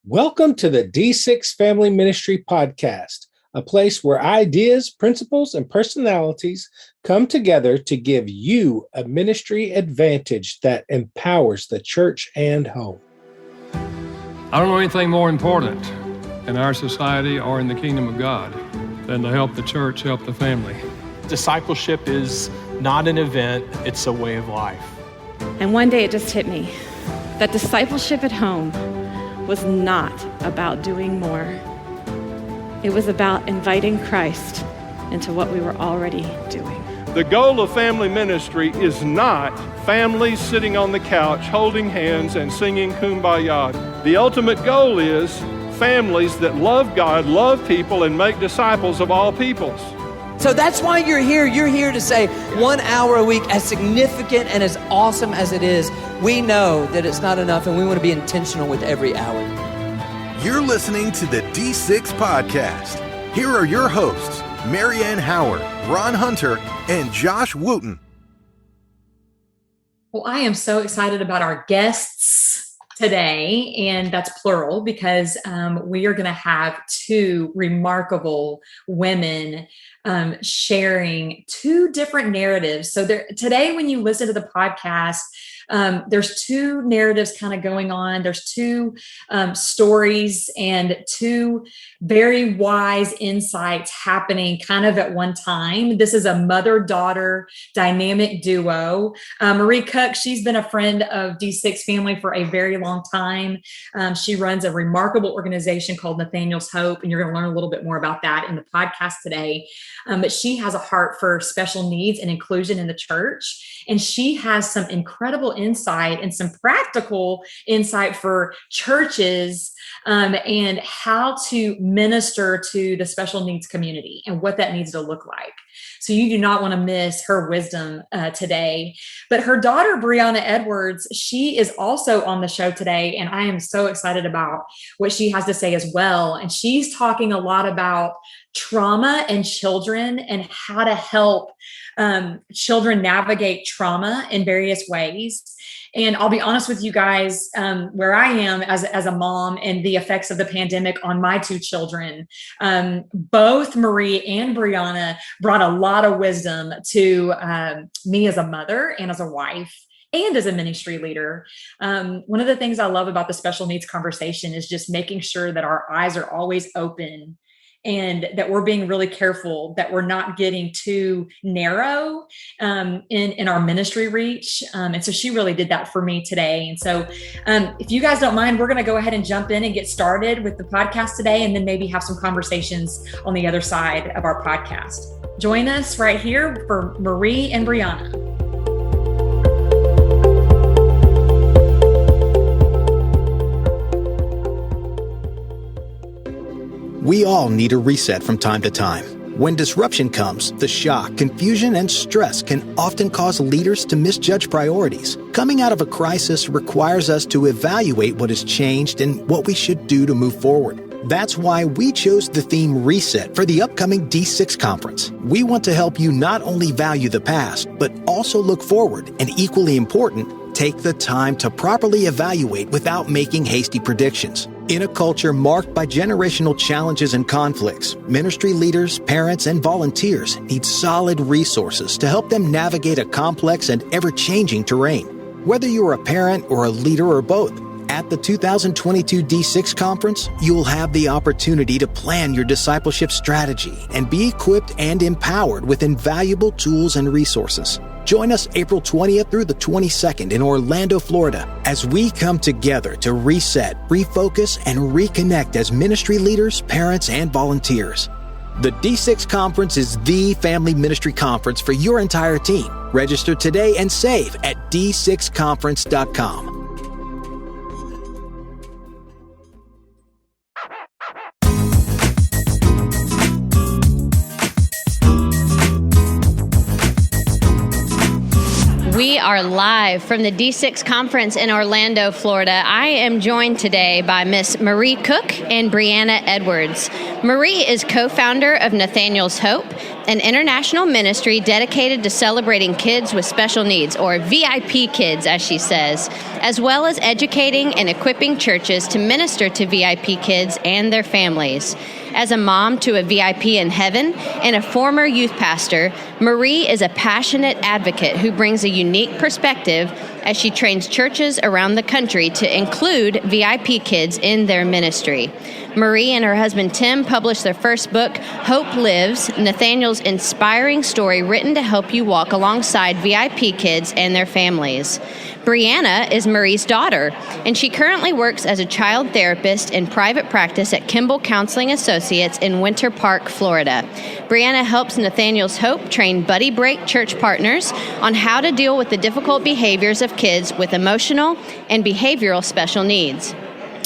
Welcome to the D6 Family Ministry Podcast, a place where ideas, principles, and personalities come together to give you a ministry advantage that empowers the church and home. I don't know anything more important in our society or in the kingdom of God than to help the church, help the family. Discipleship is not an event, it's a way of life. And one day it just hit me that discipleship at home was not about doing more. It was about inviting Christ into what we were already doing. The goal of family ministry is not families sitting on the couch holding hands and singing Kumbaya. The ultimate goal is families that love God, love people, and make disciples of all peoples. So that's why you're here. You're here to say 1 hour a week, as significant and as awesome as it is, we know that it's not enough and we want to be intentional with every hour. You're listening to the D6 Podcast. Here are your hosts, Marianne Howard, Ron Hunter, and Josh Wooten. Well, I am so excited about our guests today, and that's plural because we are going to have two remarkable women sharing two different narratives. So today, when you listen to the podcast, there's two narratives kind of going on. There's two stories and two very wise insights happening kind of at one time. This is a mother-daughter dynamic duo. Marie Kuck, she's been a friend of D6 Family for a very long time. She runs a remarkable organization called Nathaniel's Hope, and you're going to learn a little bit more about that in the podcast today. But she has a heart for special needs and inclusion in the church, and she has some incredible insight and some practical insight for churches and how to minister to the special needs community and what that needs to look like. So you do not want to miss her wisdom today. But her daughter, Brianna Edwards, she is also on the show today, and I am so excited about what she has to say as well. And she's talking a lot about trauma and children and how to help children navigate trauma in various ways. And I'll be honest with you guys, where I am as a mom and the effects of the pandemic on my two children, both Marie and Brianna brought a lot of wisdom to me as a mother and as a wife and as a ministry leader. One of the things I love about the special needs conversation is just making sure that our eyes are always open and that we're being really careful that we're not getting too narrow in our ministry reach. And so she really did that for me today. And so if you guys don't mind, we're going to go ahead and jump in and get started with the podcast today, and then maybe have some conversations on the other side of our podcast. Join us right here for Marie and Brianna. We all need a reset from time to time. When disruption comes, the shock, confusion, and stress can often cause leaders to misjudge priorities. Coming out of a crisis requires us to evaluate what has changed and what we should do to move forward. That's why we chose the theme Reset for the upcoming D6 conference. We want to help you not only value the past, but also look forward, and equally important, take the time to properly evaluate without making hasty predictions. In a culture marked by generational challenges and conflicts, ministry leaders, parents, and volunteers need solid resources to help them navigate a complex and ever-changing terrain. Whether you're a parent or a leader or both, at the 2022 D6 Conference, you'll have the opportunity to plan your discipleship strategy and be equipped and empowered with invaluable tools and resources. Join us April 20th through the 22nd in Orlando, Florida, as we come together to reset, refocus, and reconnect as ministry leaders, parents, and volunteers. The D6 Conference is the family ministry conference for your entire team. Register today and save at d6conference.com. We are live from the D6 conference in Orlando, Florida. I am joined today by Miss Marie Kuck and Brianna Edwards. Marie is co-founder of Nathaniel's Hope, an international ministry dedicated to celebrating kids with special needs, or VIP kids, as she says, as well as educating and equipping churches to minister to VIP kids and their families. As a mom to a VIP in heaven and a former youth pastor, Marie is a passionate advocate who brings a unique perspective as she trains churches around the country to include VIP kids in their ministry. Marie and her husband Tim published their first book, Hope Lives, Nathaniel's inspiring story written to help you walk alongside VIP kids and their families. Brianna is Marie's daughter, and she currently works as a child therapist in private practice at Kimball Counseling Associates in Winter Park, Florida. Brianna helps Nathaniel's Hope train buddy break church partners on how to deal with the difficult behaviors of kids with emotional and behavioral special needs.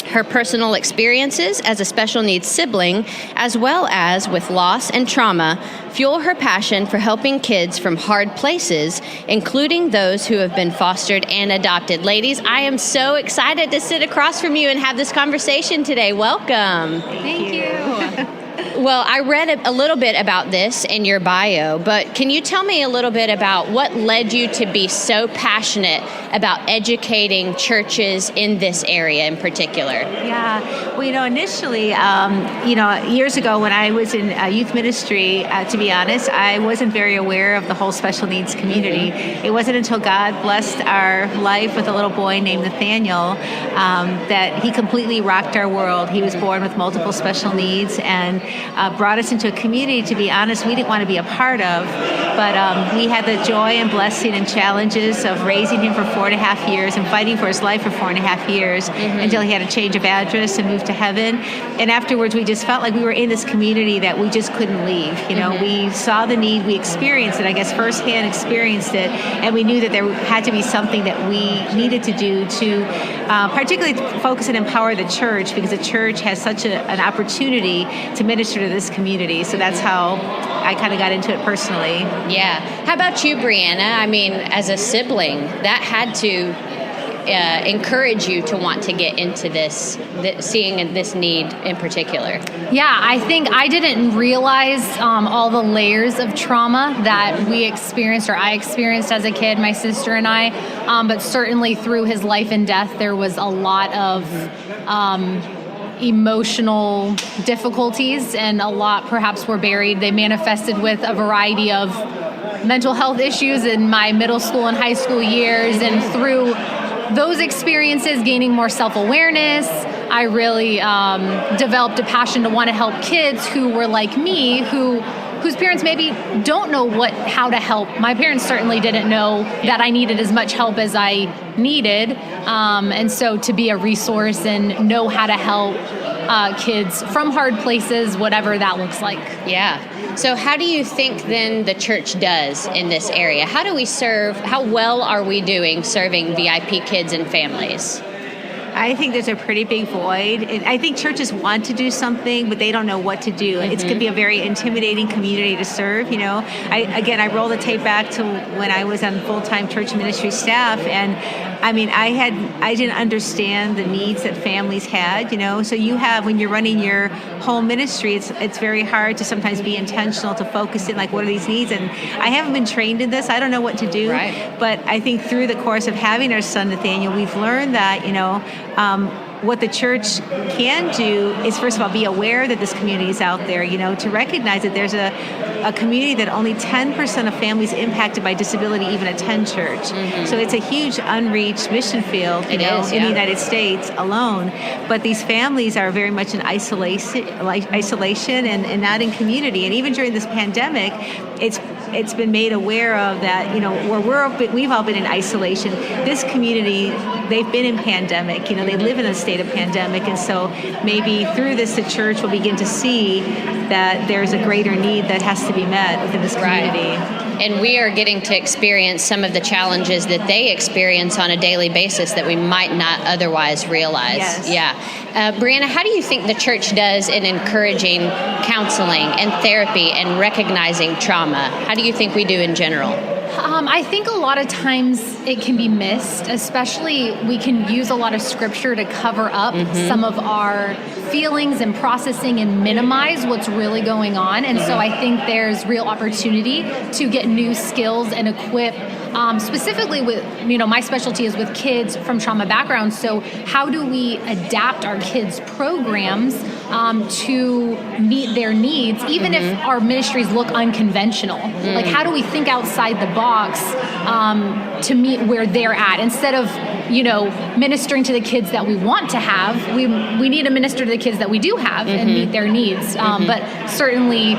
Her personal experiences as a special needs sibling, as well as with loss and trauma, fuel her passion for helping kids from hard places, including those who have been fostered and adopted. Ladies, I am so excited to sit across from you and have this conversation today. Welcome. Thank you. Well, I read a little bit about this in your bio, but can you tell me a little bit about what led you to be so passionate about educating churches in this area in particular? Yeah. Well, initially, years ago when I was in youth ministry, to be honest, I wasn't very aware of the whole special needs community. It wasn't until God blessed our life with a little boy named Nathaniel that he completely rocked our world. He was born with multiple special needs and brought us into a community, to be honest, we didn't want to be a part of, but we had the joy and blessing and challenges of raising him for 4.5 years and fighting for his life for 4.5 years until he had a change of address and moved to heaven. And afterwards, we just felt like we were in this community that we just couldn't leave. We saw the need, we experienced it, I guess firsthand experienced it, and we knew that there had to be something that we needed to do to particularly focus and empower the church, because the church has such an opportunity to minister to this community. So that's how I kind of got into it personally. Yeah. How about you, Brianna? I mean, as a sibling, that had to encourage you to want to get into this, seeing this need in particular. Yeah, I think I didn't realize all the layers of trauma that we experienced, or I experienced as a kid, my sister and I, but certainly through his life and death, there was a lot of emotional difficulties, and a lot perhaps were buried. They manifested with a variety of mental health issues in my middle school and high school years, and through those experiences, gaining more self-awareness, I really developed a passion to want to help kids who were like me, whose parents maybe don't know how to help. My parents certainly didn't know that I needed as much help as I needed. And so to be a resource and know how to help kids from hard places, whatever that looks like. Yeah. So how do you think then the church does in this area? How do we serve? How well are we doing serving VIP kids and families? I think there's a pretty big void. I think churches want to do something, but they don't know what to do. It's going to be a very intimidating community to serve. I roll the tape back to when I was on full-time church ministry staff, and I mean, I didn't understand the needs that families had. So you have, when you're running your home ministry, it's very hard to sometimes be intentional to focus in, like, what are these needs? And I haven't been trained in this. I don't know what to do. Right. But I think through the course of having our son Nathaniel, we've learned that what the church can do is, first of all, be aware that this community is out there, to recognize that there's a community that only 10% of families impacted by disability even attend church. So it's a huge unreached mission field, in the United States alone. But these families are very much in isolation and not in community. And even during this pandemic, it's been made aware of that, where we've all been in isolation. This community, they've been in pandemic, they live in a state of pandemic. And so maybe through this, the church will begin to see that there's a greater need that has to be met within this community. Right. And we are getting to experience some of the challenges that they experience on a daily basis that we might not otherwise realize. Yes. Yeah. Brianna, how do you think the church does in encouraging counseling and therapy and recognizing trauma? How do you think we do in general? I think a lot of times it can be missed, especially we can use a lot of scripture to cover up some of our feelings and processing and minimize what's really going on. And so I think there's real opportunity to get new skills and equip specifically with, my specialty is with kids from trauma backgrounds. So how do we adapt our kids' programs to meet their needs, even if our ministries look unconventional? Like, how do we think outside the box to meet where they're at? Instead of, ministering to the kids that we want to have, we need to minister to the kids that we do have and meet their needs. But certainly,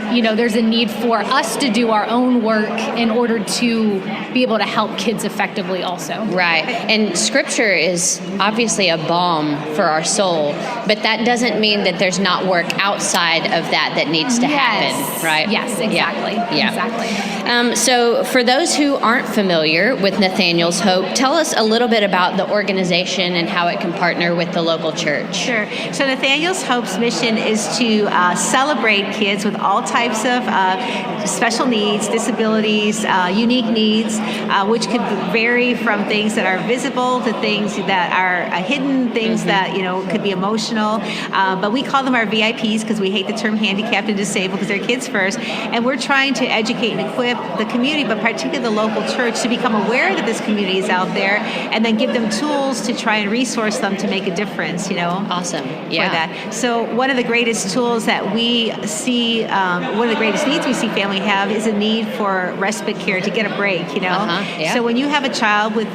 there's a need for us to do our own work in order to be able to help kids effectively also. Right. And scripture is obviously a balm for our soul, but that doesn't mean that there's not work outside of that needs to happen, right? Yes, exactly. Yeah. Exactly. So for those who aren't familiar with Nathaniel's Hope, tell us a little bit about the organization and how it can partner with the local church. Sure. So Nathaniel's Hope's mission is to celebrate kids with all types of special needs, disabilities, unique needs, which could vary from things that are visible to things that are hidden, things that could be emotional. But we call them our VIPs because we hate the term handicapped and disabled because they're kids first. And we're trying to educate and equip the community, but particularly the local church, to become aware that this community is out there, and then give them tools to try and resource them to make a difference. Awesome. Yeah. For that. So one of the greatest tools that we see, one of the greatest needs we see family have is a need for respite care, to get a break, Yeah. So when you have a child with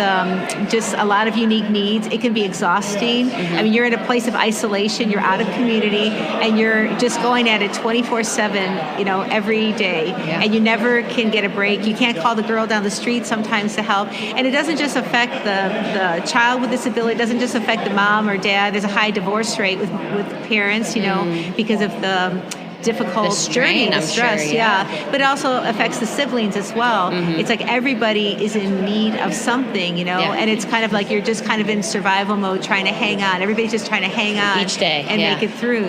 just a lot of unique needs, it can be exhausting. I mean, you're in a place of isolation, you're out of community, and you're just going at it 24/7, every day, and you never can get a break. You can't call the girl down the street sometimes to help. And it doesn't just affect the child with disability, it doesn't just affect the mom or dad. There's a high divorce rate with parents, because of the difficult journey, the stress, but it also affects the siblings as well. It's like everybody is in need of something, and it's kind of like you're just kind of in survival mode, trying to hang on. Everybody's just trying to hang on each day and make it through,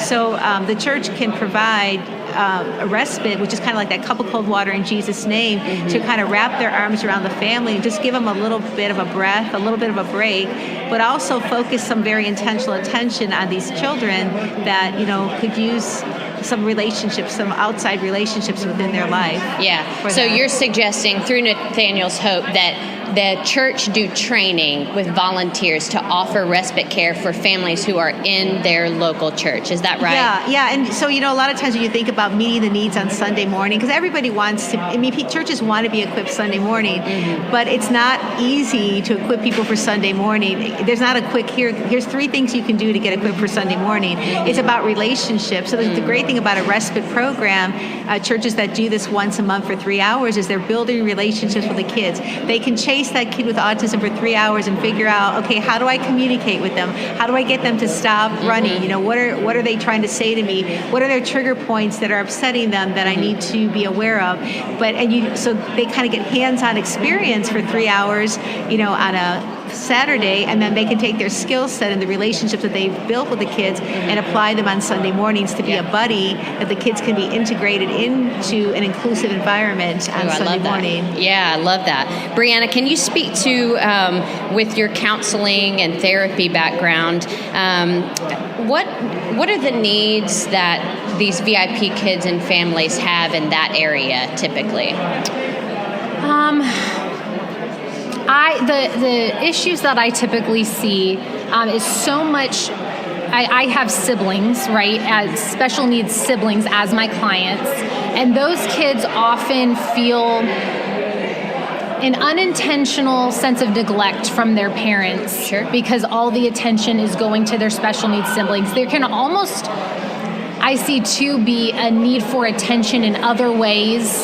So the church can provide a respite, which is kind of like that cup of cold water in Jesus' name, to kind of wrap their arms around the family and just give them a little bit of a breath, a little bit of a break, but also focus some very intentional attention on these children that, could use some relationships, some outside relationships within their life. Yeah. So you're suggesting through Nathaniel's Hope that the church do training with volunteers to offer respite care for families who are in their local church. Is that right? Yeah. And so, a lot of times when you think about meeting the needs on Sunday morning, because everybody wants to, churches want to be equipped Sunday morning, but it's not easy to equip people for Sunday morning. There's not a quick, here's 3 things you can do to get equipped for Sunday morning. It's about relationships. So the great thing about a respite program, churches that do this once a month for 3 hours, is they're building relationships with the kids. They can chase that kid with autism for 3 hours and figure out, okay, how do I communicate with them? How do I get them to stop running? What are they trying to say to me? What are their trigger points that are upsetting them that I need to be aware of? So they kind of get hands-on experience for 3 hours, on a Saturday, and then they can take their skill set and the relationships that they've built with the kids and apply them on Sunday mornings to be a buddy that the kids can be integrated into an inclusive environment on Sunday morning. Yeah, I love that. Brianna, can you speak to, with your counseling and therapy background, what are the needs that these VIP kids and families have in that area typically? The issues that I typically see is so much. I have siblings, right, as special needs siblings as my clients, and those kids often feel an unintentional sense of neglect from their parents because all the attention is going to their special needs siblings. There can almost, I see too, be a need for attention in other ways.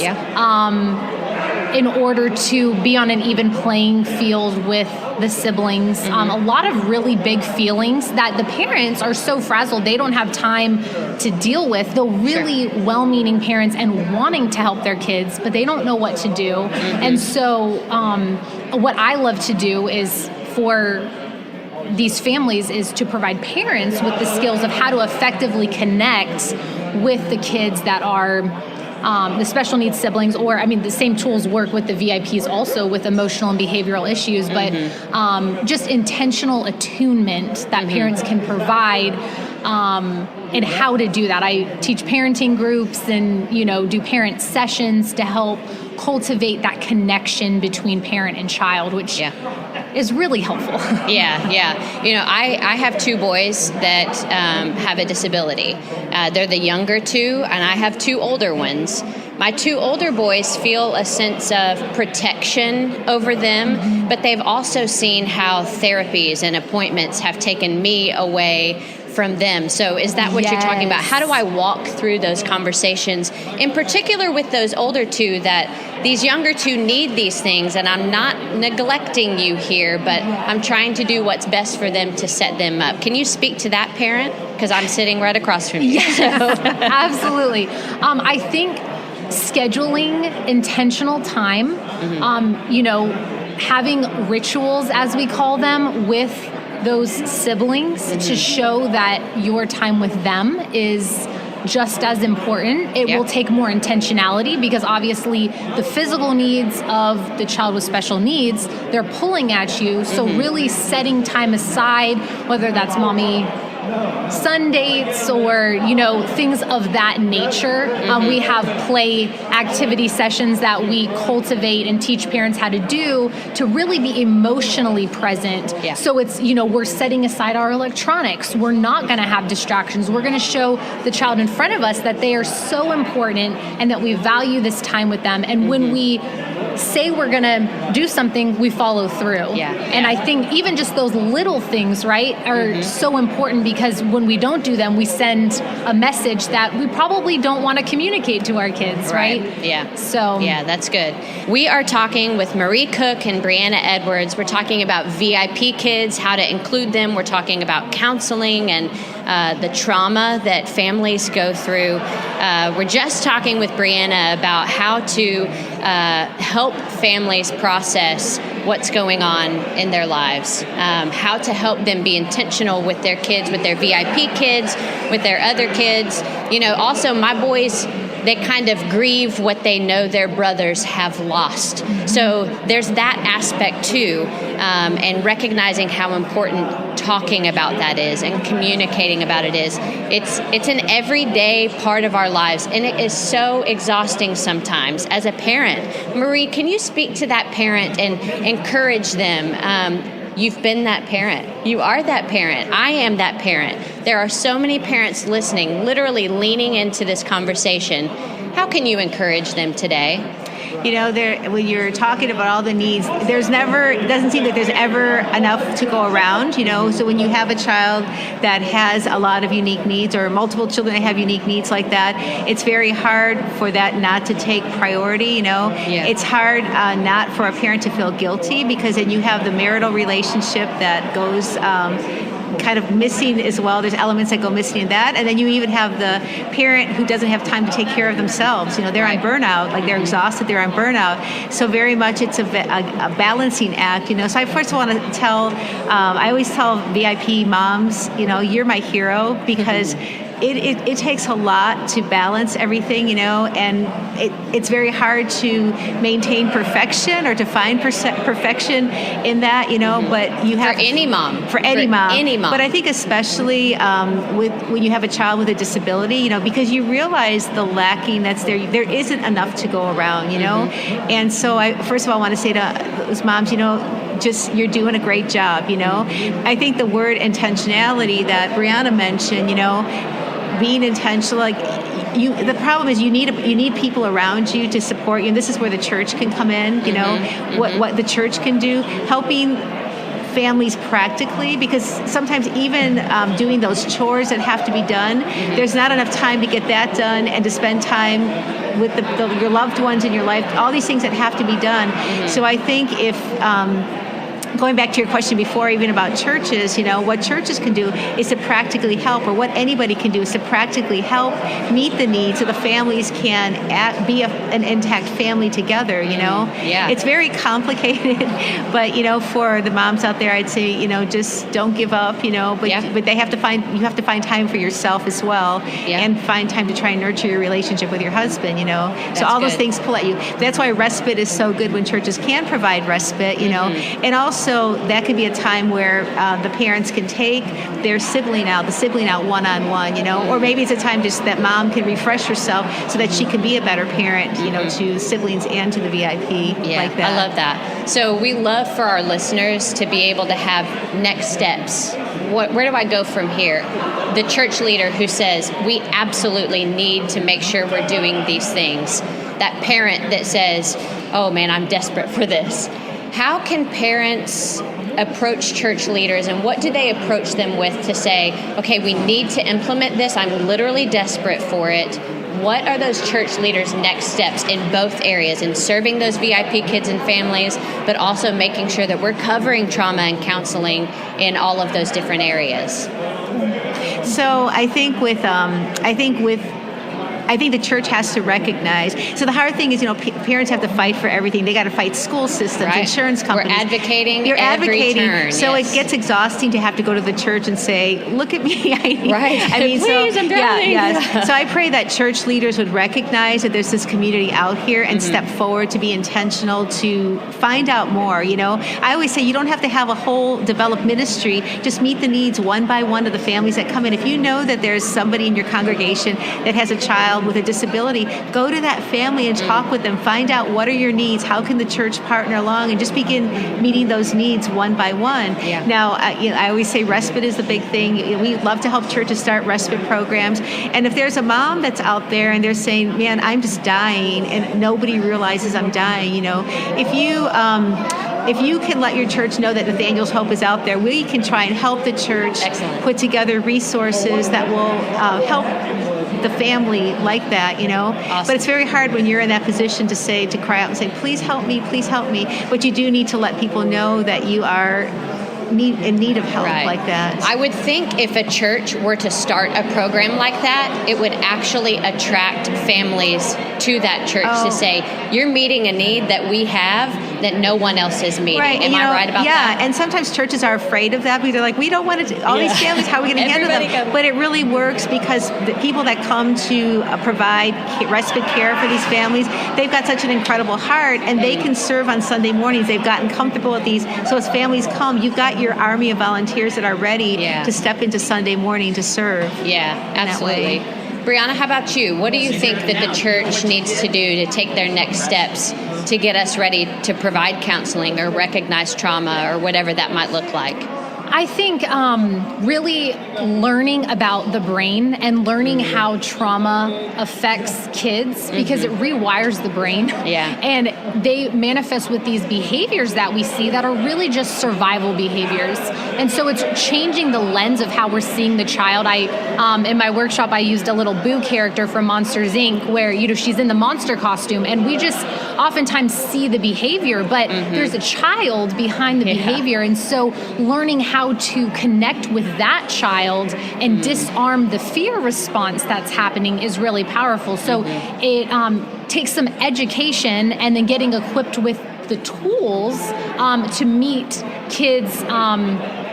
In order to be on an even playing field with the siblings. A lot of really big feelings that the parents are so frazzled they don't have time to deal with. Though really well-meaning parents and wanting to help their kids, but they don't know what to do. And so what I love to do is for these families is to provide parents with the skills of how to effectively connect with the kids that are the special needs siblings, or the same tools work with the VIPs also with emotional and behavioral issues, but just intentional attunement that parents can provide and how to do that. I teach parenting groups and, do parent sessions to help cultivate that connection between parent and child, which is really helpful. Yeah. I have 2 boys that have a disability. They're the younger 2, and I have 2 older ones. My 2 older boys feel a sense of protection over them, but they've also seen how therapies and appointments have taken me away from them. So is that what you're talking about? How do I walk through those conversations, in particular with those older 2, that these younger 2 need these things, and I'm not neglecting you here, but I'm trying to do what's best for them to set them up. Can you speak to that parent? Because I'm sitting right across from you. Yes, absolutely. I think scheduling intentional time, having rituals, as we call them, with those siblings to show that your time with them is just as important. It will take more intentionality, because obviously the physical needs of the child with special needs, they're pulling at you. So really setting time aside, whether that's mommy son dates or, things of that nature. We have play activity sessions that we cultivate and teach parents how to do to really be emotionally present. Yeah. So it's, we're setting aside our electronics. We're not going to have distractions. We're going to show the child in front of us that they are so important and that we value this time with them. And when we say we're going to do something, we follow through. Yeah. And I think even just those little things, right, are so important, because when we don't do them, we send a message that we probably don't want to communicate to our kids, right? Yeah. So yeah, that's good. We are talking with Marie Kuck and Brianna Edwards. We're talking about VIP kids, how to include them. We're talking about counseling and the trauma that families go through. We're just talking with Brianna about how to help families process what's going on in their lives, how to help them be intentional with their kids, with their VIP kids, with their other kids. Also my boys, they kind of grieve what they know their brothers have lost. So there's that aspect too, and recognizing how important talking about that is and communicating about it is. It's an everyday part of our lives, and it is so exhausting sometimes as a parent. Marie, can you speak to that parent and encourage them? You've been that parent. You are that parent. I am that parent. There are so many parents listening, literally leaning into this conversation. How can you encourage them today? When you're talking about all the needs, it doesn't seem like there's ever enough to go around, So when you have a child that has a lot of unique needs, or multiple children that have unique needs like that, it's very hard for that not to take priority, It's hard not for a parent to feel guilty, because then you have the marital relationship that goes kind of missing as well. There's elements that go missing in that. And then you even have the parent who doesn't have time to take care of themselves. They're on burnout, like they're exhausted, they're on burnout. So very much it's a balancing act, So I first want to tell, I always tell VIP moms, you're my hero, because it takes a lot to balance everything, and it's very hard to maintain perfection or to find perfection in that, but you have... For any mom. But I think especially when you have a child with a disability, because you realize the lacking that's there. There isn't enough to go around, And so I, first of all, want to say to those moms, just you're doing a great job, I think the word intentionality that Brianna mentioned, being intentional, the problem is you need people around you to support you, and this is where the church can come in. What the church can do, helping families practically, because sometimes even doing those chores that have to be done, there's not enough time to get that done and to spend time with your loved ones in your life. All these things that have to be done. So I think if going back to your question before, even about churches, what churches can do is to practically help, or what anybody can do is to practically help meet the needs so the families can be an intact family together, Yeah. It's very complicated, but, for the moms out there, I'd say, just don't give up, but you have to find time for yourself as well, and find time to try and nurture your relationship with your husband, so all those things pull at you. That's why respite is so good when churches can provide respite, and also that could be a time where the parents can take their sibling out one-on-one, or maybe it's a time just that mom can refresh herself so that she can be a better parent, to siblings and to the VIP like that. I love that. So we love for our listeners to be able to have next steps. Where do I go from here? The church leader who says, we absolutely need to make sure we're doing these things. That parent that says, oh man, I'm desperate for this. How can parents approach church leaders, and what do they approach them with to say, okay, we need to implement this. I'm literally desperate for it. What are those church leaders' next steps in both areas, in serving those VIP kids and families, but also making sure that we're covering trauma and counseling in all of those different areas? So I think the church has to recognize. So the hard thing is, parents have to fight for everything. They got to fight school systems, insurance companies. We're advocating. You're advocating. Turn, so it gets exhausting to have to go to the church and say, "Look at me." Please, I'm begging. Yes. So I pray that church leaders would recognize that there's this community out here and step forward to be intentional to find out more. I always say you don't have to have a whole developed ministry. Just meet the needs one by one of the families that come in. If you know that there's somebody in your congregation that has a child with a disability, go to that family and talk with them. Find out what are your needs. How can the church partner along, and just begin meeting those needs one by one. Yeah. Now, I always say respite is the big thing. We love to help churches start respite programs. And if there's a mom that's out there and they're saying, "Man, I'm just dying," and nobody realizes I'm dying, if you can let your church know that Nathaniel's Hope is out there, we can try and help the church put together resources that will help the family like that, Awesome. But it's very hard when you're in that position to cry out and say, please help me, but you do need to let people know that you are in need of help like that. I would think if a church were to start a program like that, it would actually attract families to that church to say, you're meeting a need that we have that no one else is meeting. Am I right about that? Yeah, and sometimes churches are afraid of that because they're like, we don't want to, all these families, how are we going to handle them? But it really works because the people that come to provide respite care for these families, they've got such an incredible heart, and they can serve on Sunday mornings. They've gotten comfortable with these. So as families come, you've got your army of volunteers that are ready to step into Sunday morning to serve. Yeah, absolutely. Brianna, how about you? What do you think that the church needs to do to take their next steps to get us ready to provide counseling or recognize trauma or whatever that might look like? I think really learning about the brain and learning how trauma affects kids, because it rewires the brain. Yeah. And they manifest with these behaviors that we see that are really just survival behaviors. And so it's changing the lens of how we're seeing the child. In my workshop, I used a little Boo character from Monsters, Inc., where she's in the monster costume, and we just oftentimes see the behavior, but there's a child behind the behavior. And so learning how to connect with that child and disarm the fear response that's happening is really powerful. So it takes some education and then getting equipped with the tools to meet kids'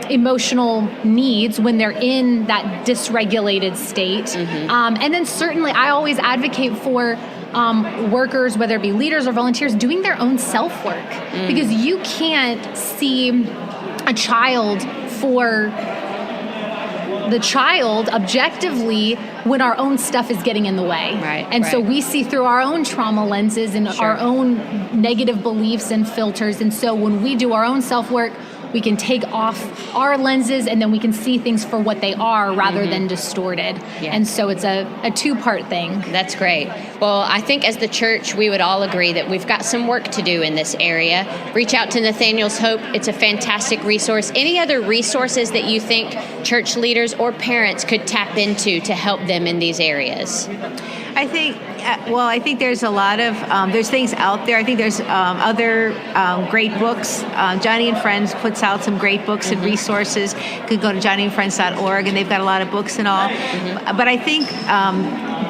emotional needs when they're in that dysregulated state. And then certainly I always advocate for workers, whether it be leaders or volunteers, doing their own self-work, because you can't see a child for the child objectively when our own stuff is getting in the way. So we see through our own trauma lenses and our own negative beliefs and filters. And so when we do our own self-work, we can take off our lenses and then we can see things for what they are rather than distorted. And so it's a two-part thing. That's great. Well, I think as the church, we would all agree that we've got some work to do in this area. Reach out to Nathaniel's Hope. It's a fantastic resource. Any other resources that you think church leaders or parents could tap into to help them in these areas? I think there's a lot of, there's things out there. I think there's other great books. Johnny and Friends puts out some great books and resources. You could go to johnnyandfriends.org, and they've got a lot of books and all. But I think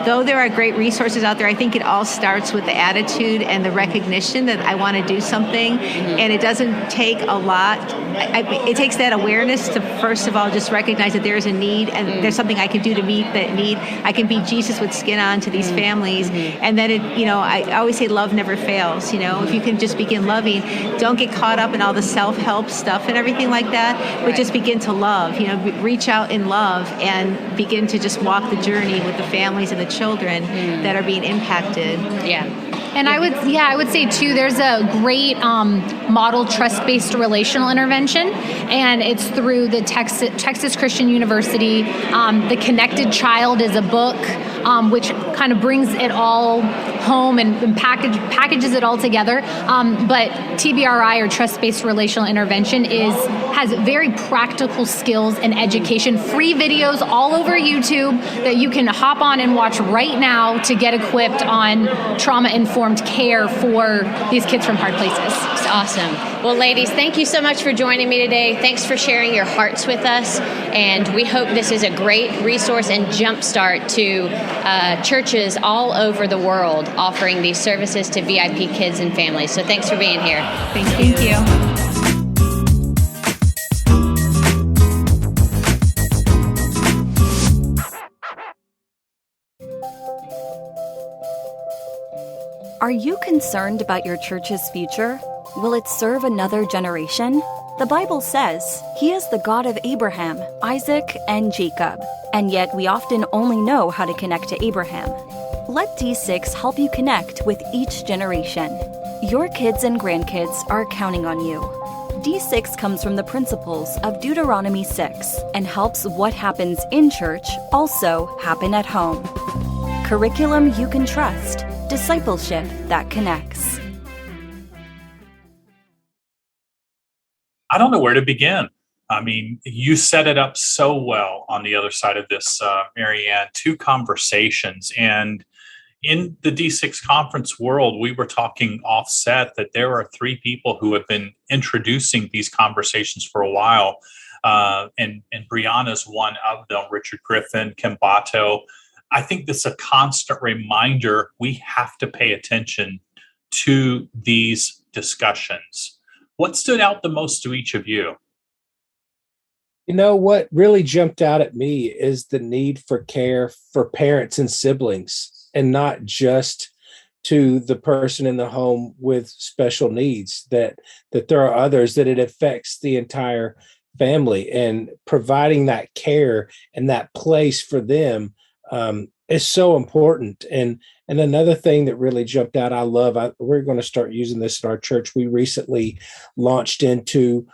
though there are great resources out there, I think it all starts with the attitude and the recognition that I want to do something. And it doesn't take a lot. It takes that awareness to, first of all, just recognize that there is a need and there's something I can do to meet that need. I can be Jesus with skin on to these families. And then, I always say love never fails. If you can just begin loving, don't get caught up in all the self-help stuff and everything like that, but just begin to love, reach out in love and begin to just walk the journey with the families and the children that are being impacted. Yeah. And I would say too, there's a great model trust-based relational intervention, and it's through the Texas Christian University. The Connected Child is a book which kind of brings it all home and packages it all together. But TBRI, or trust-based relational intervention, has very practical skills and education, free videos all over YouTube that you can hop on and watch right now to get equipped on trauma-informed care for these kids from hard places. It's awesome. Well, ladies, thank you so much for joining me today. Thanks for sharing your hearts with us. And we hope this is a great resource and jumpstart to churches all over the world offering these services to VIP kids and families. So thanks for being here. Thank you. Are you concerned about your church's future? Will it serve another generation? The Bible says He is the God of Abraham, Isaac, and Jacob, and yet we often only know how to connect to Abraham. Let D6 help you connect with each generation. Your kids and grandkids are counting on you. D6 comes from the principles of Deuteronomy 6 and helps what happens in church also happen at home. Curriculum you can trust. Discipleship that connects. I don't know where to begin. I mean, you set it up so well on the other side of this, Marianne, 2 conversations. And in the D6 conference world, we were talking offset that there are 3 people who have been introducing these conversations for a while. And Brianna's one of them, Richard Griffin, Kim Bato. I think this is a constant reminder we have to pay attention to these discussions. What stood out the most to each of you? What really jumped out at me is the need for care for parents and siblings, and not just to the person in the home with special needs, that there are others, that it affects the entire family, and providing that care and that place for them is so important. And another thing that really jumped out, we're going to start using this in our church. We recently launched into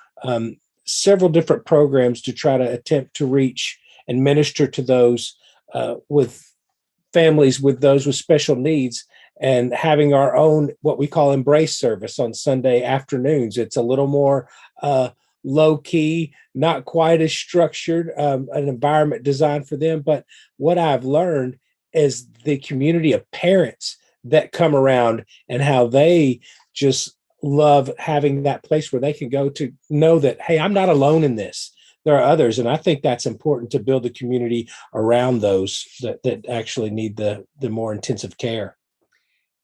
several different programs to try to attempt to reach and minister to those with families with those with special needs, and having our own, what we call embrace service on Sunday afternoons. It's a little more low key, not quite as structured, an environment designed for them. But what I've learned is the community of parents that come around, and how they just love having that place where they can go to know that, hey, I'm not alone in this. There are others. And I think that's important, to build the community around those that actually need the more intensive care.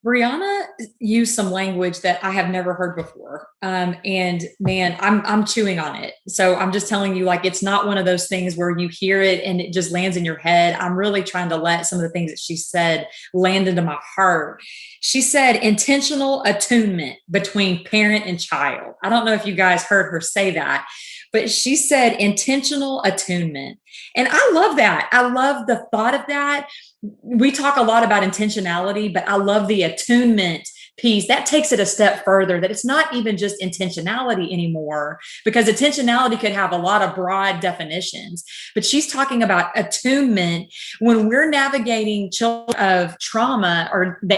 Brianna used some language that I have never heard before. And man, I'm chewing on it. So I'm just telling you, it's not one of those things where you hear it and it just lands in your head. I'm really trying to let some of the things that she said land into my heart. She said intentional attunement between parent and child. I don't know if you guys heard her say that, but she said intentional attunement. And I love that. I love the thought of that. We talk a lot about intentionality, but I love the attunement piece, that takes it a step further, that it's not even just intentionality anymore, because intentionality could have a lot of broad definitions, but she's talking about attunement when we're navigating children of trauma,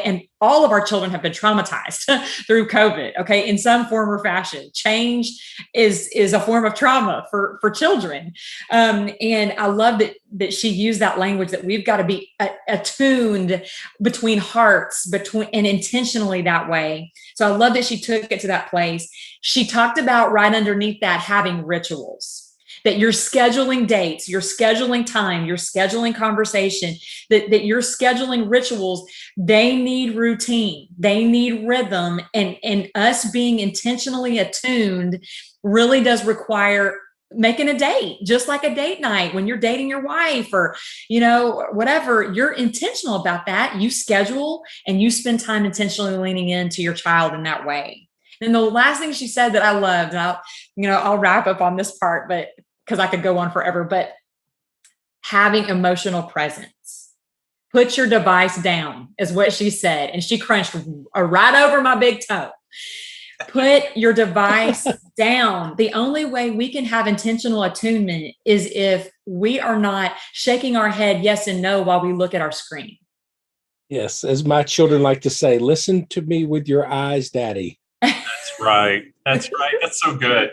and all of our children have been traumatized through COVID, okay, in some form or fashion. Change is a form of trauma for children. And I love that she used that language, that we've got to be attuned between hearts, and intentionally that way. So I love that she took it to that place. She talked about right underneath that having rituals, that you're scheduling dates, you're scheduling time, you're scheduling conversation, that you're scheduling rituals. They need routine, they need rhythm, and us being intentionally attuned really does require making a date, just like a date night when you're dating your wife or, whatever. You're intentional about that. You schedule and you spend time intentionally leaning into your child in that way. And the last thing she said that I loved, and I'll wrap up on this part, but because I could go on forever, but having emotional presence. Put your device down is what she said. And she crunched right over my big toe. Put your device down. The only way we can have intentional attunement is if we are not shaking our head yes and no while we look at our screen. Yes, as my children like to say, listen to me with your eyes, Daddy. That's right. That's right. That's so good.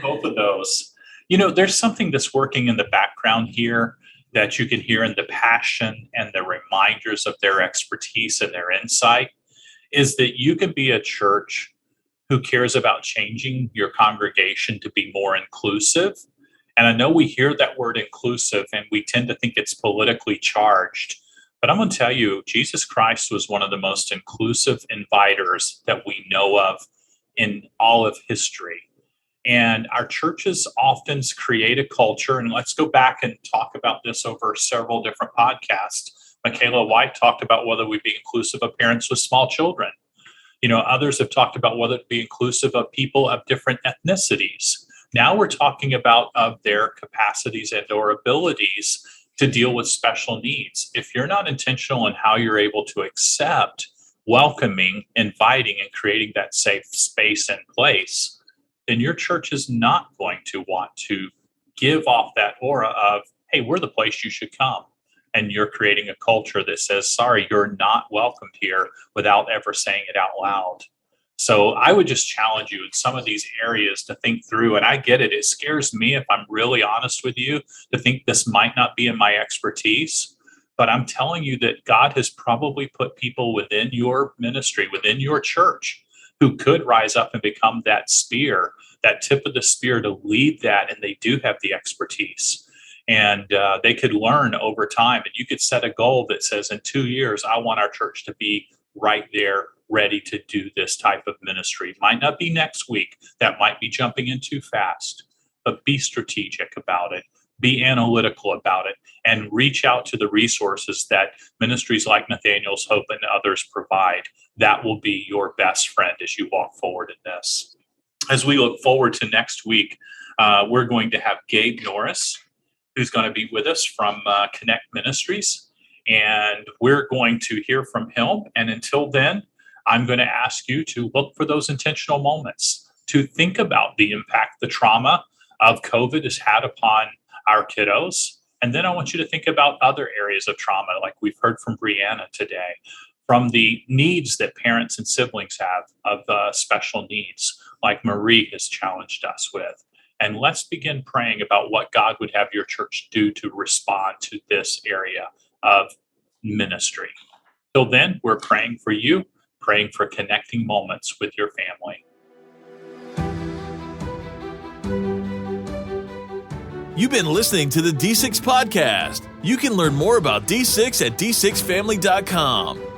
Both of those. There's something that's working in the background here that you can hear in the passion and the reminders of their expertise and their insight, is that you can be a church who cares about changing your congregation to be more inclusive. And I know we hear that word inclusive and we tend to think it's politically charged, but I'm going to tell you, Jesus Christ was one of the most inclusive inviters that we know of in all of history. And our churches often create a culture, and let's go back and talk about this over several different podcasts. Michaela White talked about whether we be inclusive of parents with small children. Others have talked about whether it be inclusive of people of different ethnicities. Now we're talking about of their capacities and or abilities to deal with special needs. If you're not intentional in how you're able to accept, welcoming, inviting, and creating that safe space and place, then your church is not going to want to give off that aura of, hey, we're the place you should come. And you're creating a culture that says, sorry, you're not welcomed here, without ever saying it out loud. So I would just challenge you in some of these areas to think through, and I get it. It scares me, if I'm really honest with you, to think this might not be in my expertise. But I'm telling you that God has probably put people within your ministry, within your church, who could rise up and become that spear, that tip of the spear to lead that, and they do have the expertise. And they could learn over time. And you could set a goal that says, in 2 years, I want our church to be right there, ready to do this type of ministry. Might not be next week. That might be jumping in too fast. But be strategic about it. Be analytical about it. And reach out to the resources that ministries like Nathaniel's Hope and others provide. That will be your best friend as you walk forward in this. As we look forward to next week, we're going to have Gabe Norris, who's going to be with us from Connect Ministries. And we're going to hear from him. And until then, I'm going to ask you to look for those intentional moments, to think about the impact the trauma of COVID has had upon our kiddos. And then I want you to think about other areas of trauma, like we've heard from Brianna today, from the needs that parents and siblings have of special needs, like Marie has challenged us with. And let's begin praying about what God would have your church do to respond to this area of ministry. Till then, we're praying for you, praying for connecting moments with your family. You've been listening to the D6 Podcast. You can learn more about D6 at d6family.com.